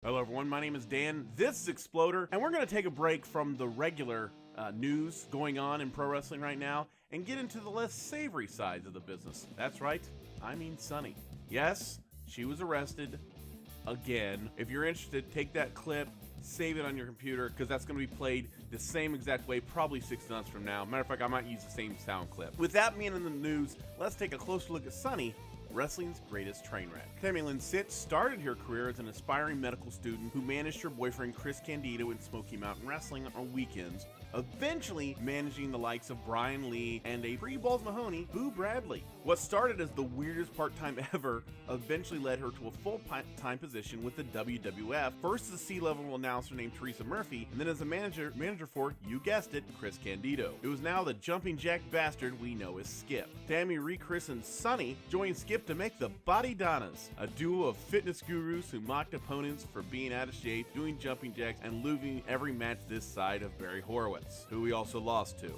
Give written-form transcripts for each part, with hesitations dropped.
Hello everyone, my name is Dan, this is Exploder, and we're going to take a break from the regular news going on in pro wrestling right now and get into the less savory sides of the business. That's right, I mean Sunny. Yes, she was arrested again. If you're interested, take that clip, save it on your computer, because that's going to be played the same exact way probably 6 months from now. Matter of fact, I might use the same sound clip. With that being in the news, let's take a closer look at Sunny, wrestling's greatest train wreck. Tammy Sytch started her career as an aspiring medical student who managed her boyfriend Chris Candido in Smoky Mountain Wrestling on weekends, eventually managing the likes of Brian Lee and a pre-Balls Mahoney, Boo Bradley. What started as the weirdest part-time ever eventually led her to a full-time position with the WWF, first as a C-level announcer named Teresa Murphy, and then as a manager for, you guessed it, Chris Candido. It was now the jumping jack bastard we know as Skip. Tammy rechristened Sunny joined Skip to make the Body Donnas, a duo of fitness gurus who mocked opponents for being out of shape, doing jumping jacks, and losing every match this side of Barry Horowitz, who we also lost to.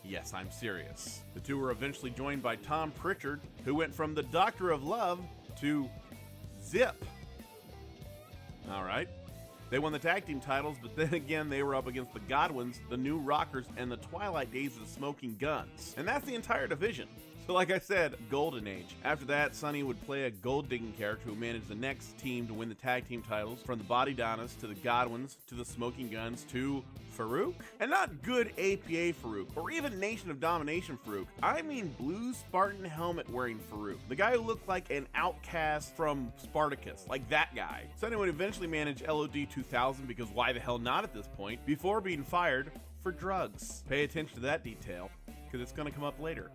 Yes, I'm serious. The two were eventually joined by Tom Pritchard, who went from the Doctor of Love to Zip. Alright. They won the tag team titles, but then again they were up against the Godwins, the New Rockers, and the Twilight Days of the Smoking Guns. And that's the entire division. So like I said, golden age. After that, Sunny would play a gold-digging character who managed the next team to win the tag team titles, from the Body Donnas to the Godwins to the Smoking Guns to Farouk. And not good APA Farouk, or even Nation of Domination Farouk. I mean blue Spartan helmet wearing Farouk. The guy who looked like an outcast from Spartacus, like that guy. Sunny would eventually manage LOD 2000, because why the hell not at this point, before being fired for drugs. Pay attention to that detail, because it's going to come up later.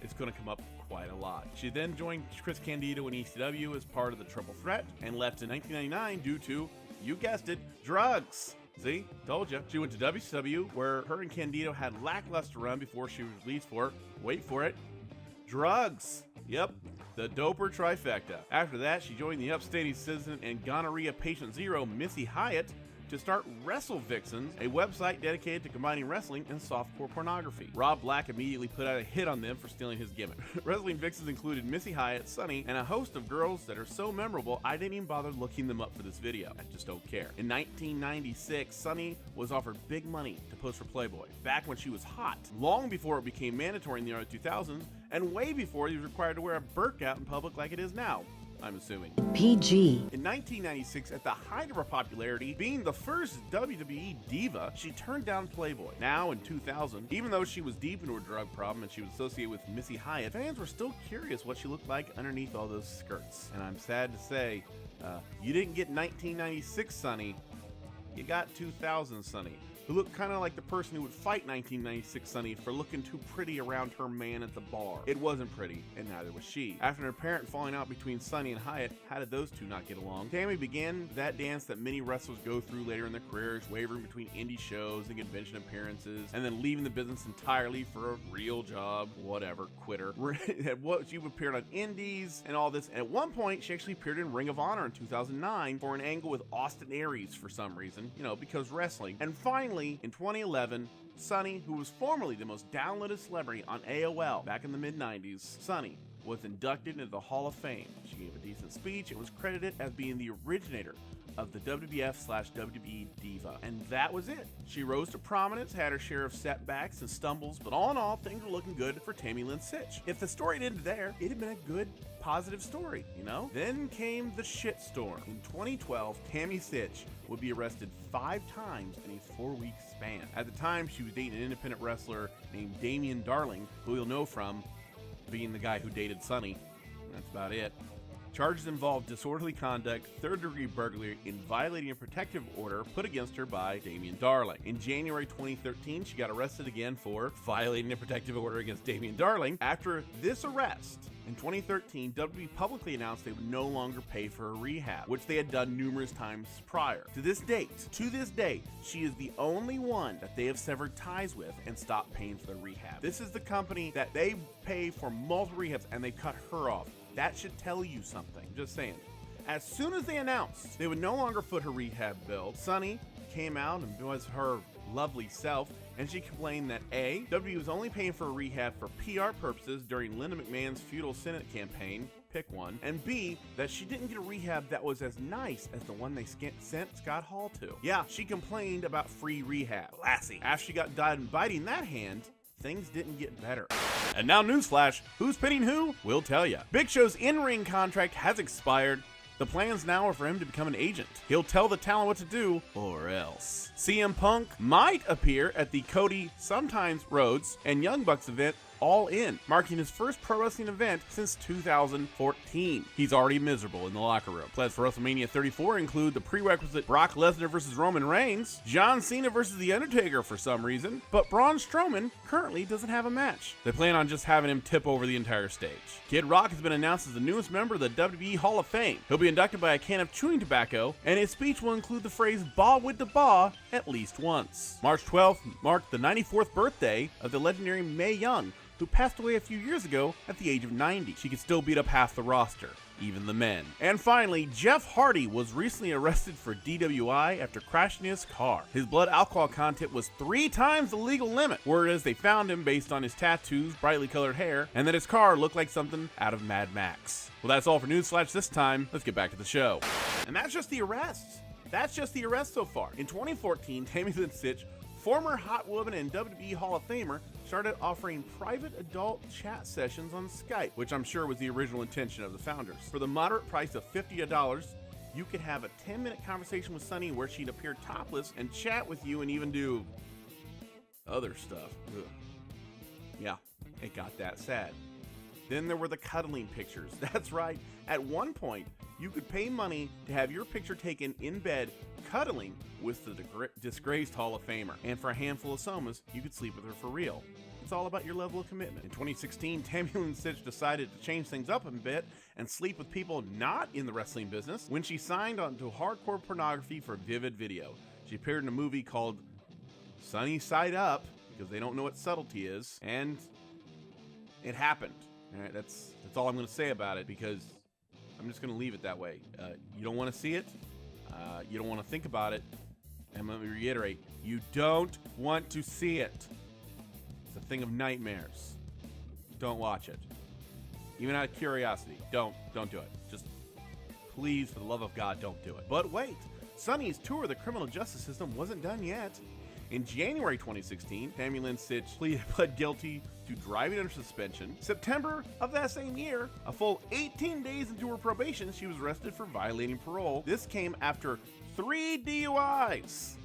It's going to come up quite a lot. She then joined Chris Candido in ECW as part of the Triple Threat and left in 1999 due to, you guessed it, drugs. See? Told you. She went to WCW, where her and Candido had lackluster run before she was released for, wait for it, drugs. Yep, the doper trifecta. After that, she joined the upstanding citizen and gonorrhea patient zero, Missy Hyatt, to start Wrestle Vixens, a website dedicated to combining wrestling and softcore pornography. Rob Black immediately put out a hit on them for stealing his gimmick. Wrestling Vixens included Missy Hyatt, Sunny, and a host of girls that are so memorable I didn't even bother looking them up for this video. I just don't care. In 1996, Sunny was offered big money to pose for Playboy, back when she was hot, long before it became mandatory in the early 2000s, and way before he was required to wear a burqa out in public like it is now, I'm assuming. PG. In 1996, at the height of her popularity, being the first WWE diva, she turned down Playboy. Now, in 2000, even though she was deep into her drug problem and she was associated with Missy Hyatt, fans were still curious what she looked like underneath all those skirts. And I'm sad to say, you didn't get 1996 Sunny, you got 2000 Sunny, who looked kind of like the person who would fight 1996 Sunny for looking too pretty around her man at the bar. It wasn't pretty, and neither was she. After an apparent falling out between Sunny and Hyatt, how did those two not get along? Tammy began that dance that many wrestlers go through later in their careers, wavering between indie shows and convention appearances, and then leaving the business entirely for a real job, whatever, quitter. She appeared on indies and all this, and at one point she actually appeared in Ring of Honor in 2009 for an angle with Austin Aries for some reason, you know, because wrestling. And finally, in 2011, Sunny, who was formerly the most downloaded celebrity on AOL back in the mid-90s, Sunny was inducted into the Hall of Fame. She gave a decent speech and was credited as being the originator of the WWF/WWE Diva. And that was it. She rose to prominence, had her share of setbacks and stumbles, but all in all, things were looking good for Tammy Sytch. If the story ended there, it'd have been a good, positive story, you know? Then came the shitstorm. In 2012, Tammy Sytch would be arrested 5 times in a 4-week span. At the time, she was dating an independent wrestler named Damian Darling, who you'll know from being the guy who dated Sunny. That's about it. Charges involved disorderly conduct, third-degree burglary, and violating a protective order put against her by Damian Darling. In January 2013, she got arrested again for violating a protective order against Damian Darling. After this arrest, in 2013, WWE publicly announced they would no longer pay for her rehab, which they had done numerous times prior. To this date, she is the only one that they have severed ties with and stopped paying for the rehab. This is the company that they pay for multiple rehabs, and they cut her off. That should tell you something. Just saying. As soon as they announced they would no longer foot her rehab bill, Sunny came out and was her lovely self, and she complained that A, WWE was only paying for a rehab for PR purposes during Linda McMahon's feudal Senate campaign, pick one, and B, that she didn't get a rehab that was as nice as the one they sent Scott Hall to. Yeah, she complained about free rehab. Lassie. After she got done biting that hand, things didn't get better. And now newsflash, who's pinning who? We'll tell ya. Big Show's in-ring contract has expired. The plans now are for him to become an agent. He'll tell the talent what to do, or else. CM Punk might appear at the Cody, sometimes Rhodes, and Young Bucks event All In, marking his first pro wrestling event since 2014. He's already miserable in the locker room. Plans for WrestleMania 34 include the prerequisite Brock Lesnar versus Roman Reigns, John Cena versus The Undertaker for some reason, but Braun Strowman currently doesn't have a match. They plan on just having him tip over the entire stage. Kid Rock has been announced as the newest member of the WWE Hall of Fame. He'll be inducted by a can of chewing tobacco, and his speech will include the phrase "Baw with the Baw" at least once. March 12th marked the 94th birthday of the legendary Mae Young, who passed away a few years ago at the age of 90. She could still beat up half the roster, even the men. And finally, Jeff Hardy was recently arrested for DWI after crashing his car. His blood alcohol content was 3 times the legal limit, whereas they found him based on his tattoos, brightly colored hair, and that his car looked like something out of Mad Max. Well, that's all for Newsflash this time. Let's get back to the show. And that's just the arrests. That's just the arrests so far. In 2014, Tammy and Sytch, former Hot Woman and WWE Hall of Famer, started offering private adult chat sessions on Skype, which I'm sure was the original intention of the founders. For the moderate price of $50, you could have a 10-minute conversation with Sunny where she'd appear topless and chat with you and even do other stuff. Ugh. Yeah, it got that sad. Then there were the cuddling pictures. That's right. At one point, you could pay money to have your picture taken in bed cuddling with the disgraced Hall of Famer. And for a handful of somas, you could sleep with her for real. It's all about your level of commitment. In 2016, Tammy and Sytch decided to change things up a bit and sleep with people not in the wrestling business when she signed on to hardcore pornography for Vivid Video. She appeared in a movie called Sunny Side Up, because they don't know what subtlety is, and it happened. All right, that's all I'm going to say about it, because I'm just going to leave it that way. You don't want to see it. You don't want to think about it. And let me reiterate, you don't want to see it. It's a thing of nightmares. Don't watch it. Even out of curiosity, don't do it. Just please, for the love of God, don't do it. But wait, Sunny's tour of the criminal justice system wasn't done yet. In January 2016, Tammy Lynn Sytch pled guilty to driving under suspension. September of that same year, a full 18 days into her probation, she was arrested for violating parole. This came after 3 DUIs.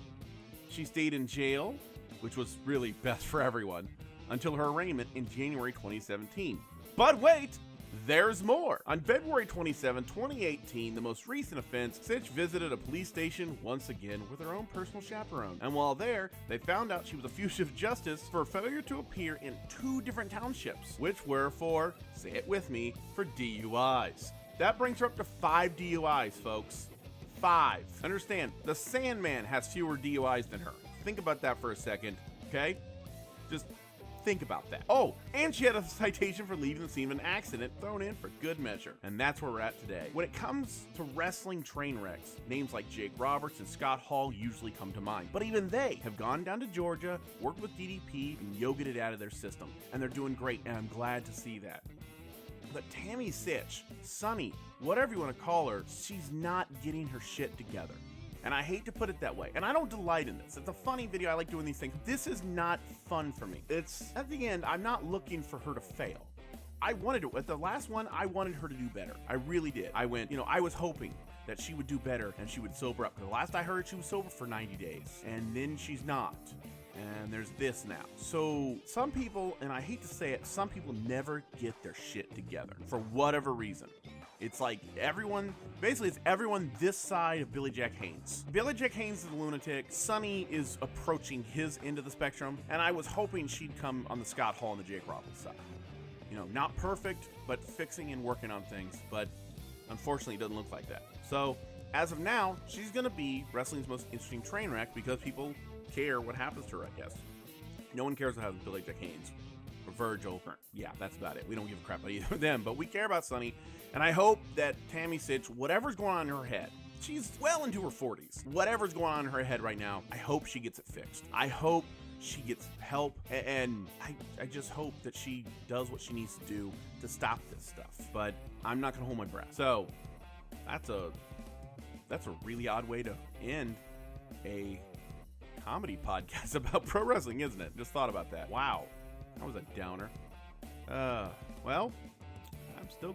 She stayed in jail, which was really best for everyone, until her arraignment in January 2017. But wait! There's more. On February 27, 2018, the most recent offense, Sytch visited a police station once again with her own personal chaperone. And while there, they found out she was a fugitive justice for failure to appear in 2 different townships, which were for, say it with me, for DUIs. That brings her up to 5 DUIs, folks. 5. Understand, the Sandman has fewer DUIs than her. Think about that for a second, okay? Just think about that. Oh, and she had a citation for leaving the scene of an accident thrown in for good measure. And that's where we're at today. When it comes to wrestling train wrecks, names like Jake Roberts and Scott Hall usually come to mind. But even they have gone down to Georgia, worked with DDP, and yogaed it out of their system. And they're doing great, and I'm glad to see that. But Tammy Sytch, Sunny, whatever you want to call her, she's not getting her shit together. And I hate to put it that way. And I don't delight in this. It's a funny video. I like doing these things. This is not fun for me. It's, at the end, I'm not looking for her to fail. I wanted to. At the last one, I wanted her to do better. I really did. I went, I was hoping that she would do better and she would sober up. The last I heard, she was sober for 90 days. And then she's not. And there's this now. So some people, and I hate to say it, some people never get their shit together for whatever reason. It's like everyone, basically it's everyone this side of Billy Jack Haynes. Billy Jack Haynes is a lunatic. Sunny is approaching his end of the spectrum. And I was hoping she'd come on the Scott Hall and the Jake Roberts side. Not perfect, but fixing and working on things. But unfortunately, it doesn't look like that. So as of now, she's going to be wrestling's most interesting train wreck because people care what happens to her, I guess. No one cares what happens to Billy Jack Haynes or Virgil. Yeah, that's about it. We don't give a crap about either of them, but we care about Sunny. And I hope that Tammy Sytch, whatever's going on in her head, she's well into her 40s. Whatever's going on in her head right now, I hope she gets it fixed. I hope she gets help, and I just hope that she does what she needs to do to stop this stuff. But I'm not gonna hold my breath. So that's a really odd way to end a comedy podcast about pro wrestling, isn't it? Just thought about that. Wow, that was a downer. Well, I'm still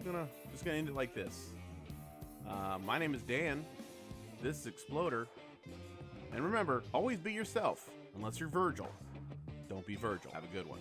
just gonna end it like this. My name is Dan. This is Exploder. And remember, always be yourself. Unless you're Virgil. Don't be Virgil. Have a good one.